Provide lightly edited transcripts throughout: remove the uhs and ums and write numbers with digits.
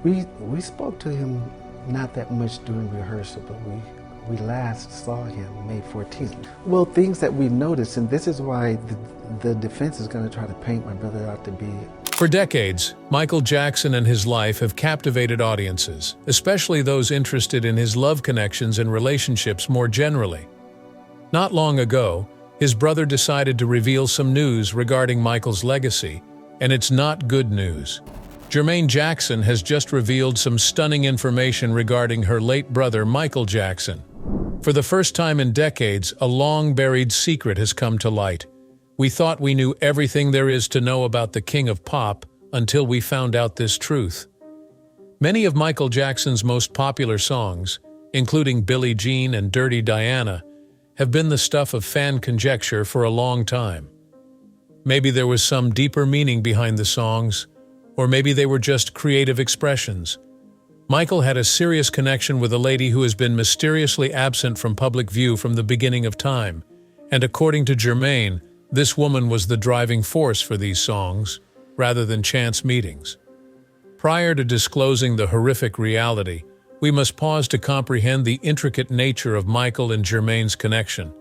We spoke to him not that much during rehearsal, but we last saw him May 14th. Well, things that we noticed, and this is why the defense is going to try to paint my brother out to be. For decades, Michael Jackson and his life have captivated audiences, especially those interested in his love connections and relationships more generally. Not long ago, his brother decided to reveal some news regarding Michael's legacy, and it's not good news. Jermaine Jackson has just revealed some stunning information regarding her late brother, Michael Jackson. For the first time in decades, a long-buried secret has come to light. We thought we knew everything there is to know about the King of Pop until we found out this truth. Many of Michael Jackson's most popular songs, including Billie Jean and Dirty Diana, have been the stuff of fan conjecture for a long time. Maybe there was some deeper meaning behind the songs, or maybe they were just creative expressions. Michael had a serious connection with a lady who has been mysteriously absent from public view from the beginning of time, and according to Jermaine, this woman was the driving force for these songs, rather than chance meetings. Prior to disclosing the horrific reality, we must pause to comprehend the intricate nature of Michael and Jermaine's connection.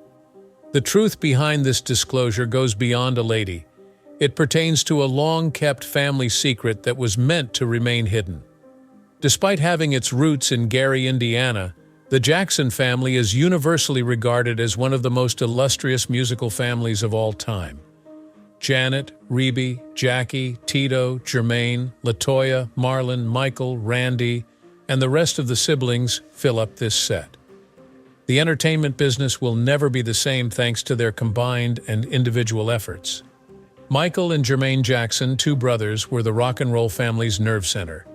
The truth behind this disclosure goes beyond a lady. It pertains to a long-kept family secret that was meant to remain hidden. Despite having its roots in Gary, Indiana, the Jackson family is universally regarded as one of the most illustrious musical families of all time. Janet, Rebe, Jackie, Tito, Jermaine, LaToya, Marlon, Michael, Randy, and the rest of the siblings fill up this set. The entertainment business will never be the same thanks to their combined and individual efforts. Michael and Jermaine Jackson, two brothers, were the rock and roll family's nerve center.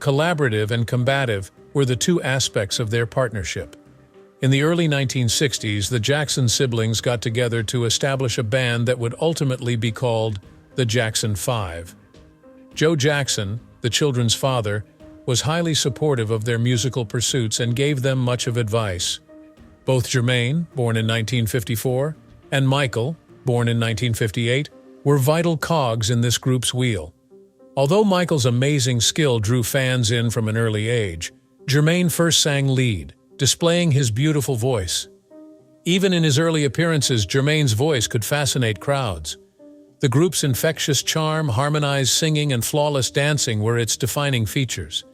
Collaborative and combative were the two aspects of their partnership. In the early 1960s, the Jackson siblings got together to establish a band that would ultimately be called the Jackson 5. Joe Jackson, the children's father, was highly supportive of their musical pursuits and gave them much of advice. Both Jermaine, born in 1954, and Michael, born in 1958, were vital cogs in this group's wheel. Although Michael's amazing skill drew fans in from an early age, Jermaine first sang lead, displaying his beautiful voice. Even in his early appearances, Jermaine's voice could fascinate crowds. The group's infectious charm, harmonized singing, and flawless dancing were its defining features.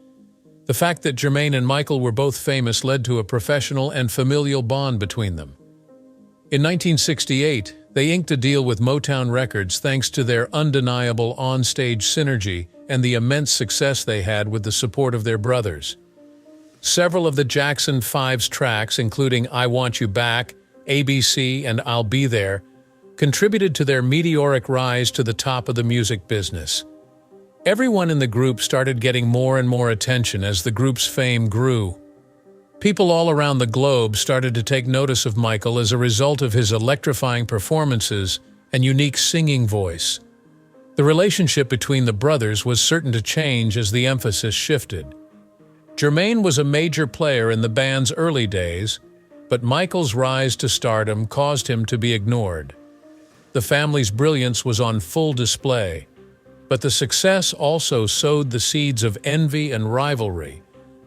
The fact that Jermaine and Michael were both famous led to a professional and familial bond between them. In 1968, they inked a deal with Motown Records thanks to their undeniable on-stage synergy and the immense success they had with the support of their brothers. Several of the Jackson 5's tracks, including I Want You Back, ABC, and I'll Be There, contributed to their meteoric rise to the top of the music business. Everyone in the group started getting more and more attention as the group's fame grew. People all around the globe started to take notice of Michael as a result of his electrifying performances and unique singing voice. The relationship between the brothers was certain to change as the emphasis shifted. Jermaine was a major player in the band's early days, but Michael's rise to stardom caused him to be ignored. The family's brilliance was on full display, but the success also sowed the seeds of envy and rivalry,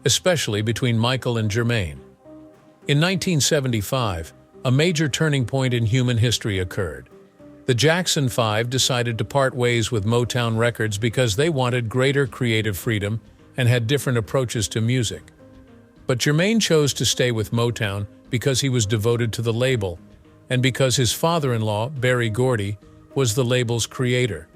especially between Michael and Jermaine. In 1975, a major turning point in human history occurred. The Jackson 5 decided to part ways with Motown Records because they wanted greater creative freedom and had different approaches to music. But Jermaine chose to stay with Motown because he was devoted to the label, and because his father-in-law, Berry Gordy, was the label's creator.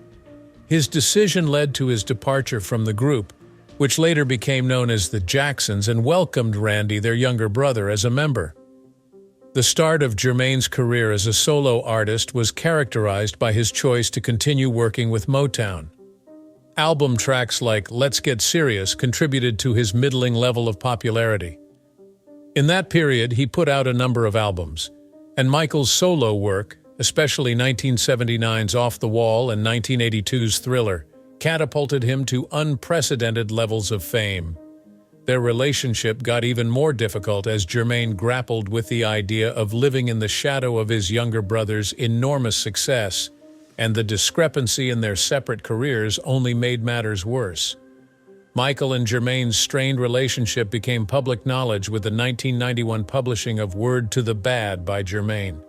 His decision led to his departure from the group, which later became known as the Jacksons, and welcomed Randy, their younger brother, as a member. The start of Jermaine's career as a solo artist was characterized by his choice to continue working with Motown. Album tracks like Let's Get Serious contributed to his middling level of popularity. In that period, he put out a number of albums, and Michael's solo work, especially 1979's Off the Wall and 1982's Thriller, catapulted him to unprecedented levels of fame. Their relationship got even more difficult as Jermaine grappled with the idea of living in the shadow of his younger brother's enormous success, and the discrepancy in their separate careers only made matters worse. Michael and Jermaine's strained relationship became public knowledge with the 1991 publishing of Word to the Bad by Jermaine.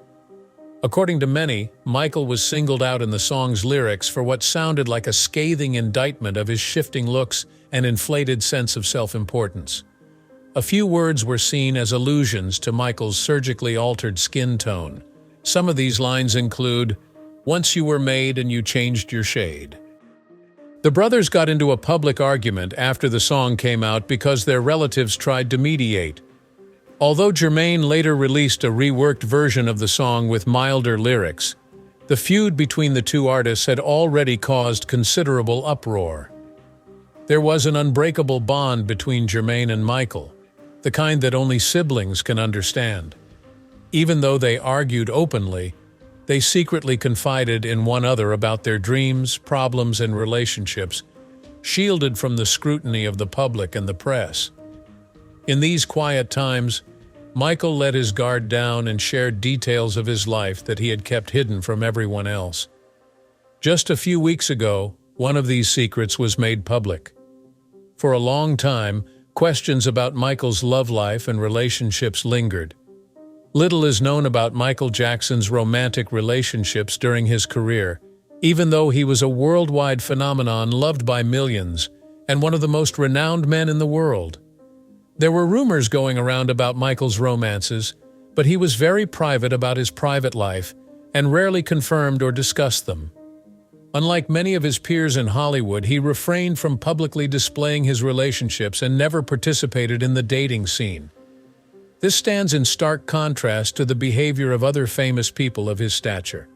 According to many, Michael was singled out in the song's lyrics for what sounded like a scathing indictment of his shifting looks and inflated sense of self-importance. A few words were seen as allusions to Michael's surgically altered skin tone. Some of these lines include, "Once you were made and you changed your shade." The brothers got into a public argument after the song came out because their relatives tried to mediate. Although Jermaine later released a reworked version of the song with milder lyrics, the feud between the two artists had already caused considerable uproar. There was an unbreakable bond between Jermaine and Michael, the kind that only siblings can understand. Even though they argued openly, they secretly confided in one another about their dreams, problems, and relationships, shielded from the scrutiny of the public and the press. In these quiet times, Michael let his guard down and shared details of his life that he had kept hidden from everyone else. Just a few weeks ago, one of these secrets was made public. For a long time, questions about Michael's love life and relationships lingered. Little is known about Michael Jackson's romantic relationships during his career, even though he was a worldwide phenomenon loved by millions and one of the most renowned men in the world. There were rumors going around about Michael's romances, but he was very private about his private life and rarely confirmed or discussed them. Unlike many of his peers in Hollywood, he refrained from publicly displaying his relationships and never participated in the dating scene. This stands in stark contrast to the behavior of other famous people of his stature.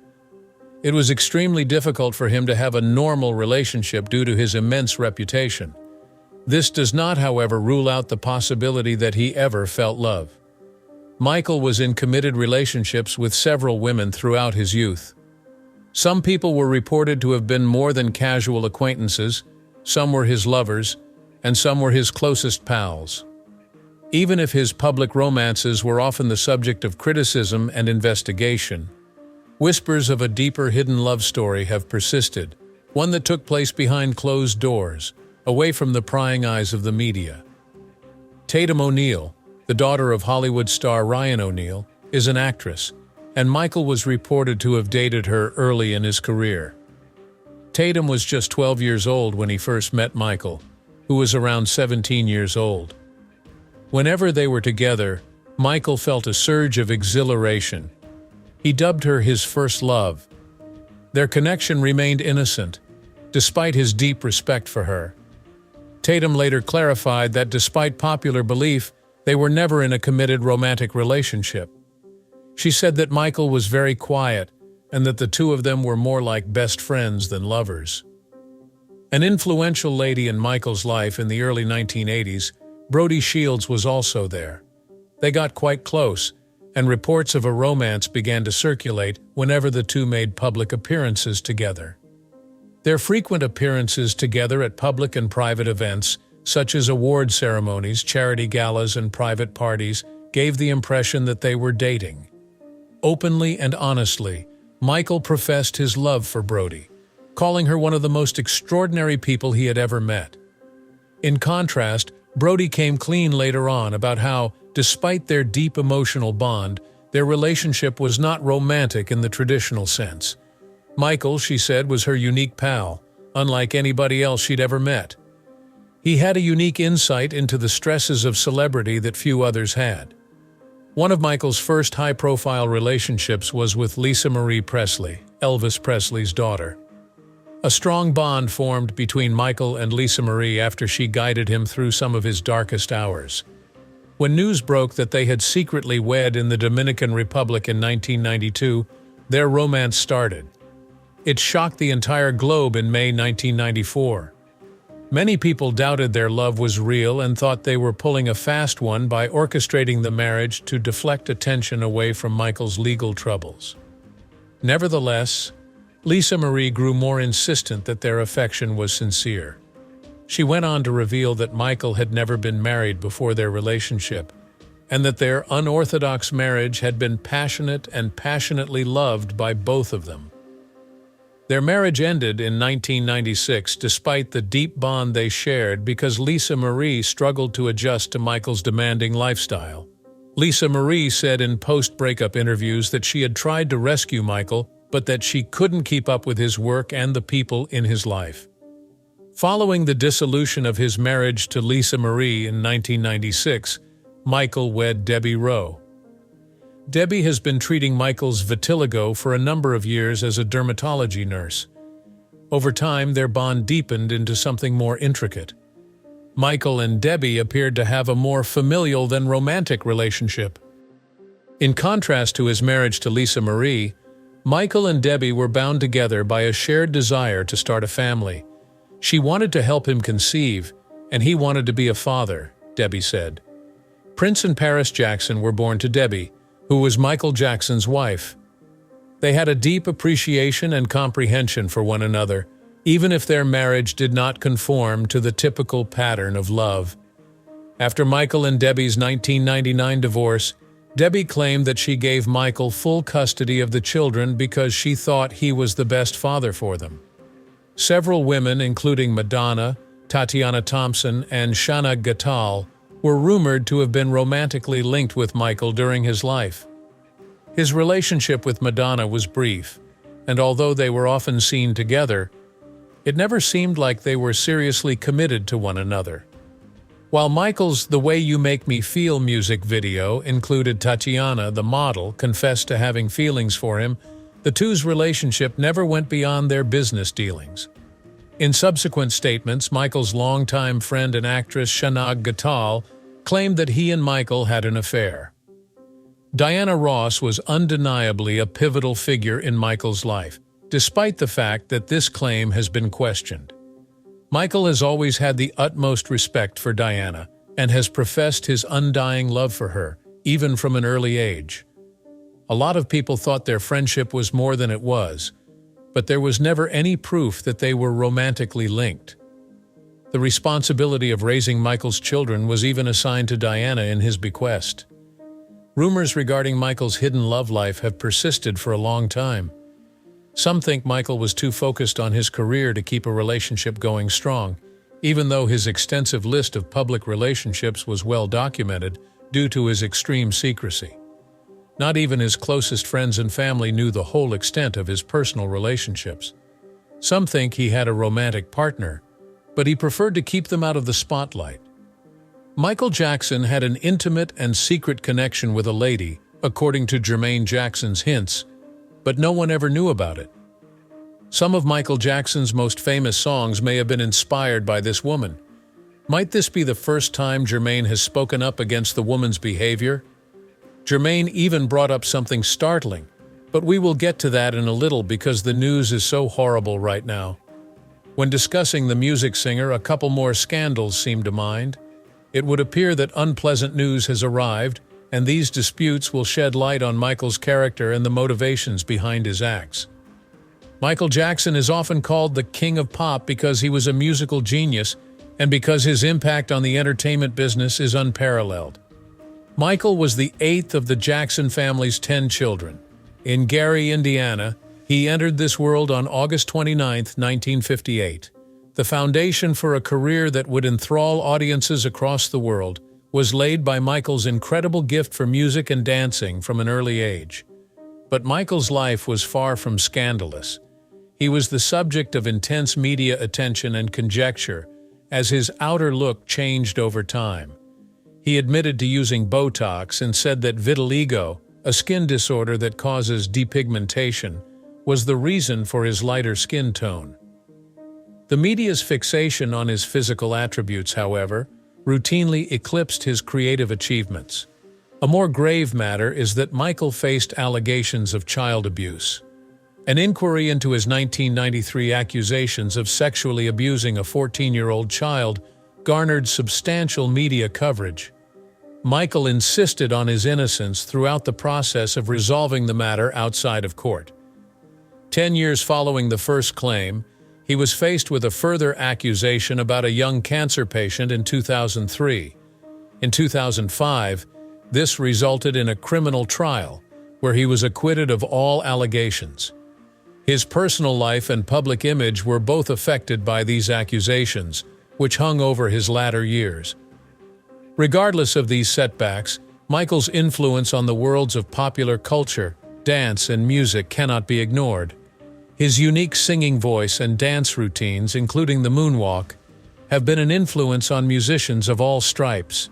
It was extremely difficult for him to have a normal relationship due to his immense reputation. This does not, however, rule out the possibility that he ever felt love. Michael was in committed relationships with several women throughout his youth. Some people were reported to have been more than casual acquaintances, some were his lovers, and some were his closest pals. Even if his public romances were often the subject of criticism and investigation, whispers of a deeper hidden love story have persisted, one that took place behind closed doors, away from the prying eyes of the media. Tatum O'Neal, the daughter of Hollywood star Ryan O'Neal, is an actress, and Michael was reported to have dated her early in his career. Tatum was just 12 years old when he first met Michael, who was around 17 years old. Whenever they were together, Michael felt a surge of exhilaration. He dubbed her his first love. Their connection remained innocent, despite his deep respect for her. Tatum later clarified that despite popular belief, they were never in a committed romantic relationship. She said that Michael was very quiet and that the two of them were more like best friends than lovers. An influential lady in Michael's life in the early 1980s, Brody Shields, was also there. They got quite close, and reports of a romance began to circulate whenever the two made public appearances together. Their frequent appearances together at public and private events, such as award ceremonies, charity galas, and private parties, gave the impression that they were dating. Openly and honestly, Michael professed his love for Brody, calling her one of the most extraordinary people he had ever met. In contrast, Brody came clean later on about how, despite their deep emotional bond, their relationship was not romantic in the traditional sense. Michael, she said, was her unique pal, unlike anybody else she'd ever met. He had a unique insight into the stresses of celebrity that few others had. One of Michael's first high-profile relationships was with Lisa Marie Presley, Elvis Presley's daughter. A strong bond formed between Michael and Lisa Marie after she guided him through some of his darkest hours. When news broke that they had secretly wed in the Dominican Republic in 1992, their romance started. It shocked the entire globe in May 1994. Many people doubted their love was real and thought they were pulling a fast one by orchestrating the marriage to deflect attention away from Michael's legal troubles. Nevertheless, Lisa Marie grew more insistent that their affection was sincere. She went on to reveal that Michael had never been married before their relationship, and that their unorthodox marriage had been passionate and passionately loved by both of them. Their marriage ended in 1996 despite the deep bond they shared because Lisa Marie struggled to adjust to Michael's demanding lifestyle. Lisa Marie said in post-breakup interviews that she had tried to rescue Michael, but that she couldn't keep up with his work and the people in his life. Following the dissolution of his marriage to Lisa Marie in 1996, Michael wed Debbie Rowe. Debbie has been treating Michael's vitiligo for a number of years as a dermatology nurse. Over time, their bond deepened into something more intricate. Michael and Debbie appeared to have a more familial than romantic relationship. In contrast to his marriage to Lisa Marie, Michael and Debbie were bound together by a shared desire to start a family. She wanted to help him conceive, and he wanted to be a father, Debbie said. Prince and Paris Jackson were born to Debbie, who was Michael Jackson's wife. They had a deep appreciation and comprehension for one another, even if their marriage did not conform to the typical pattern of love. After Michael and Debbie's 1999 divorce, Debbie claimed that she gave Michael full custody of the children because she thought he was the best father for them. Several women, including Madonna, Tatiana Thompson, and Shana Gattal, were rumored to have been romantically linked with Michael during his life. His relationship with Madonna was brief, and although they were often seen together, it never seemed like they were seriously committed to one another. While Michael's "The Way You Make Me Feel" music video included Tatiana, the model, confessed to having feelings for him, the two's relationship never went beyond their business dealings. In subsequent statements, Michael's longtime friend and actress Shana Gattal claimed that he and Michael had an affair. Diana Ross was undeniably a pivotal figure in Michael's life, despite the fact that this claim has been questioned. Michael has always had the utmost respect for Diana and has professed his undying love for her, even from an early age. A lot of people thought their friendship was more than it was, but there was never any proof that they were romantically linked. The responsibility of raising Michael's children was even assigned to Diana in his bequest. Rumors regarding Michael's hidden love life have persisted for a long time. Some think Michael was too focused on his career to keep a relationship going strong, even though his extensive list of public relationships was well documented due to his extreme secrecy. Not even his closest friends and family knew the whole extent of his personal relationships. Some think he had a romantic partner, but he preferred to keep them out of the spotlight. Michael Jackson had an intimate and secret connection with a lady, according to Jermaine Jackson's hints, but no one ever knew about it. Some of Michael Jackson's most famous songs may have been inspired by this woman. Might this be the first time Jermaine has spoken up against the woman's behavior? Jermaine even brought up something startling, but we will get to that in a little because the news is so horrible right now. When discussing the music singer, a couple more scandals seem to mind. It would appear that unpleasant news has arrived, and these disputes will shed light on Michael's character and the motivations behind his acts. Michael Jackson is often called the king of pop because he was a musical genius and because his impact on the entertainment business is unparalleled. Michael was the eighth of the Jackson family's 10 children. In Gary, Indiana, he entered this world on August 29, 1958. The foundation for a career that would enthrall audiences across the world was laid by Michael's incredible gift for music and dancing from an early age. But Michael's life was far from scandalous. He was the subject of intense media attention and conjecture as his outer look changed over time. He admitted to using Botox and said that vitiligo, a skin disorder that causes depigmentation, was the reason for his lighter skin tone. The media's fixation on his physical attributes, however, routinely eclipsed his creative achievements. A more grave matter is that Michael faced allegations of child abuse. An inquiry into his 1993 accusations of sexually abusing a 14-year-old child garnered substantial media coverage. Michael insisted on his innocence throughout the process of resolving the matter outside of court. 10 years following the first claim, he was faced with a further accusation about a young cancer patient in 2003. In 2005, this resulted in a criminal trial, where he was acquitted of all allegations. His personal life and public image were both affected by these accusations, which hung over his latter years. Regardless of these setbacks, Michael's influence on the worlds of popular culture, dance, and music cannot be ignored. His unique singing voice and dance routines, including the moonwalk, have been an influence on musicians of all stripes.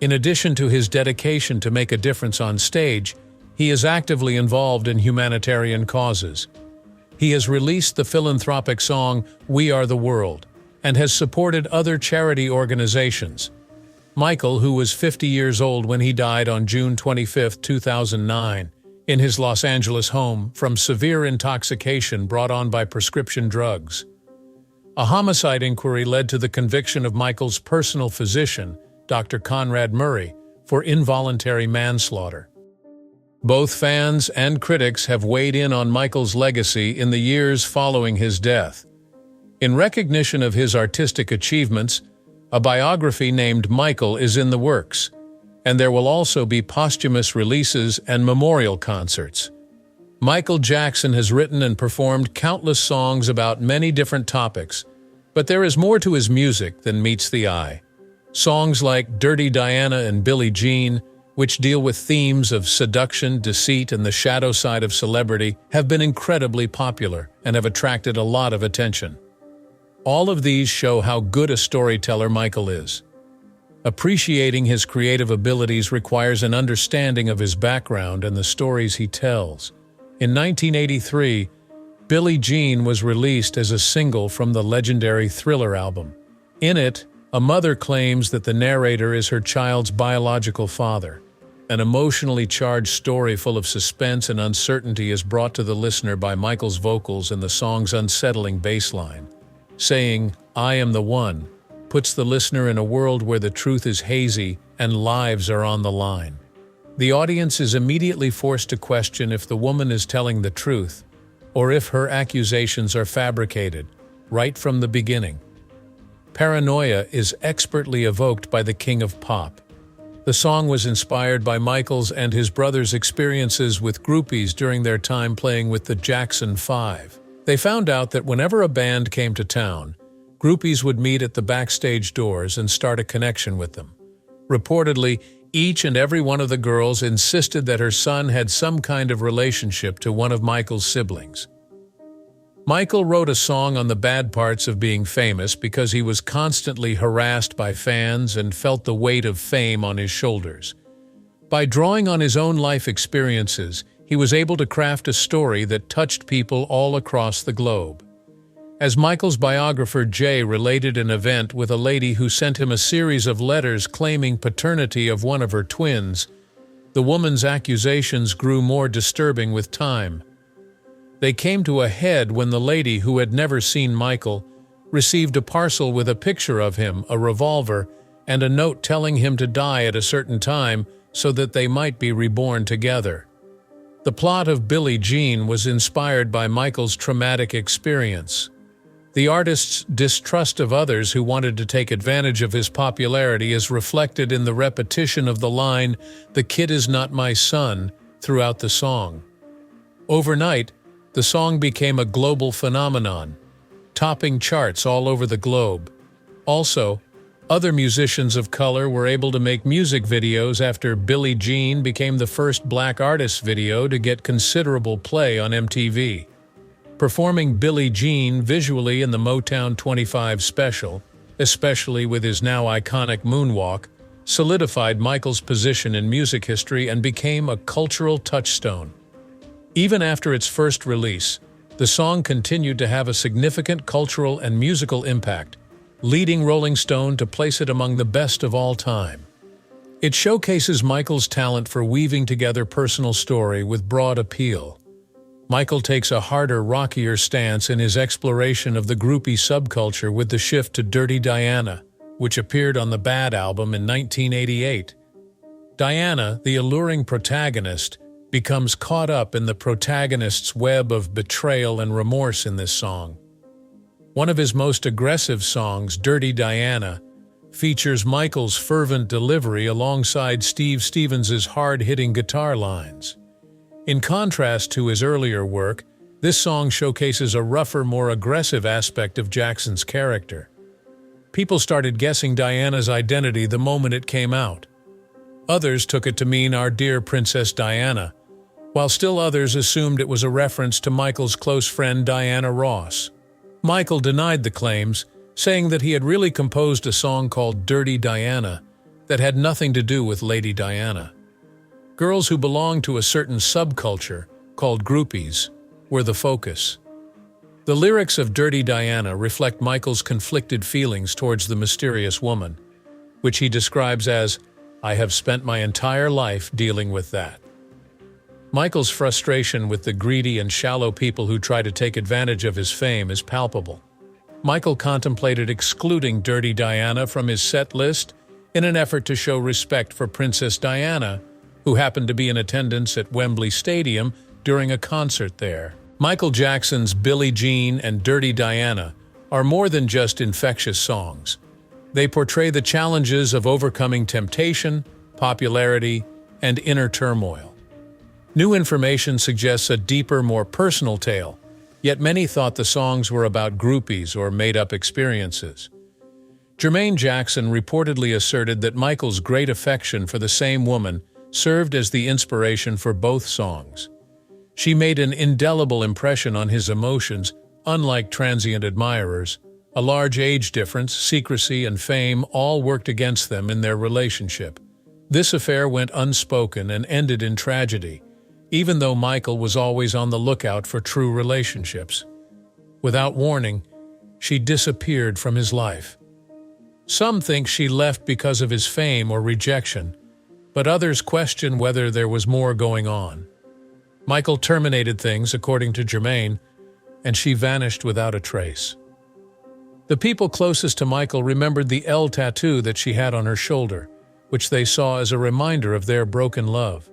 In addition to his dedication to make a difference on stage, he is actively involved in humanitarian causes. He has released the philanthropic song "We Are the World" and has supported other charity organizations. Michael, who was 50 years old when he died on June 25, 2009, in his Los Angeles home from severe intoxication brought on by prescription drugs. A homicide inquiry led to the conviction of Michael's personal physician, Dr. Conrad Murray, for involuntary manslaughter. Both fans and critics have weighed in on Michael's legacy in the years following his death. In recognition of his artistic achievements, a biography named Michael is in the works, and there will also be posthumous releases and memorial concerts. Michael Jackson has written and performed countless songs about many different topics, but there is more to his music than meets the eye. Songs like Dirty Diana and Billie Jean, which deal with themes of seduction, deceit, and the shadow side of celebrity, have been incredibly popular and have attracted a lot of attention. All of these show how good a storyteller Michael is. Appreciating his creative abilities requires an understanding of his background and the stories he tells. In 1983, Billie Jean was released as a single from the legendary Thriller album. In it, a mother claims that the narrator is her child's biological father. An emotionally charged story full of suspense and uncertainty is brought to the listener by Michael's vocals and the song's unsettling bass line. Saying, "I am the one," puts the listener in a world where the truth is hazy and lives are on the line. The audience is immediately forced to question if the woman is telling the truth, or if her accusations are fabricated, right from the beginning. Paranoia is expertly evoked by the king of pop. The song was inspired by Michael's and his brother's experiences with groupies during their time playing with the Jackson 5. They found out that whenever a band came to town, groupies would meet at the backstage doors and start a connection with them. Reportedly, each and every one of the girls insisted that her son had some kind of relationship to one of Michael's siblings. Michael wrote a song on the bad parts of being famous because he was constantly harassed by fans and felt the weight of fame on his shoulders. By drawing on his own life experiences, he was able to craft a story that touched people all across the globe. As Michael's biographer Jay related an event with a lady who sent him a series of letters claiming paternity of one of her twins, the woman's accusations grew more disturbing with time. They came to a head when the lady, who had never seen Michael, received a parcel with a picture of him, a revolver, and a note telling him to die at a certain time so that they might be reborn together. The plot of Billie Jean was inspired by Michael's traumatic experience. The artist's distrust of others who wanted to take advantage of his popularity is reflected in the repetition of the line, "The kid is not my son," throughout the song. Overnight, the song became a global phenomenon, topping charts all over the globe. Also, other musicians of color were able to make music videos after Billie Jean became the first black artist video to get considerable play on MTV. Performing Billie Jean visually in the Motown 25 special, especially with his now iconic moonwalk, solidified Michael's position in music history and became a cultural touchstone. Even after its first release, the song continued to have a significant cultural and musical impact, leading Rolling Stone to place it among the best of all time. It showcases Michael's talent for weaving together personal story with broad appeal. Michael takes a harder, rockier stance in his exploration of the groupie subculture with the shift to Dirty Diana, which appeared on the Bad album in 1988. Diana, the alluring protagonist, becomes caught up in the protagonist's web of betrayal and remorse in this song. One of his most aggressive songs, Dirty Diana, features Michael's fervent delivery alongside Steve Stevens' hard-hitting guitar lines. In contrast to his earlier work, This song showcases a rougher, more aggressive aspect of Jackson's character. People started guessing Diana's identity the moment it came out. Others took it to mean our dear Princess Diana, while still others assumed it was a reference to Michael's close friend Diana Ross. Michael denied the claims, saying that he had really composed a song called Dirty Diana that had nothing to do with Lady Diana. Girls who belonged to a certain subculture, called groupies, were the focus. The lyrics of Dirty Diana reflect Michael's conflicted feelings towards the mysterious woman, which he describes as, "I have spent my entire life dealing with that." Michael's frustration with the greedy and shallow people who try to take advantage of his fame is palpable. Michael contemplated excluding Dirty Diana from his set list in an effort to show respect for Princess Diana, who happened to be in attendance at Wembley Stadium during a concert there. Michael Jackson's Billie Jean and Dirty Diana are more than just infectious songs. They portray the challenges of overcoming temptation, popularity, and inner turmoil. New information suggests a deeper, more personal tale, yet many thought the songs were about groupies or made-up experiences. Jermaine Jackson reportedly asserted that Michael's great affection for the same woman served as the inspiration for both songs. She made an indelible impression on his emotions, unlike transient admirers. A large age difference, secrecy, and fame all worked against them in their relationship. This affair went unspoken and ended in tragedy, even though Michael was always on the lookout for true relationships. Without warning, she disappeared from his life. Some think she left because of his fame or rejection, but others question whether there was more going on. Michael terminated things, according to Jermaine, and she vanished without a trace. The people closest to Michael remembered the L tattoo that she had on her shoulder, which they saw as a reminder of their broken love.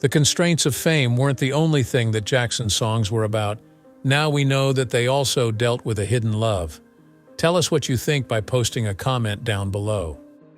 The constraints of fame weren't the only thing that Jackson's songs were about. Now we know that they also dealt with a hidden love. Tell us what you think by posting a comment down below.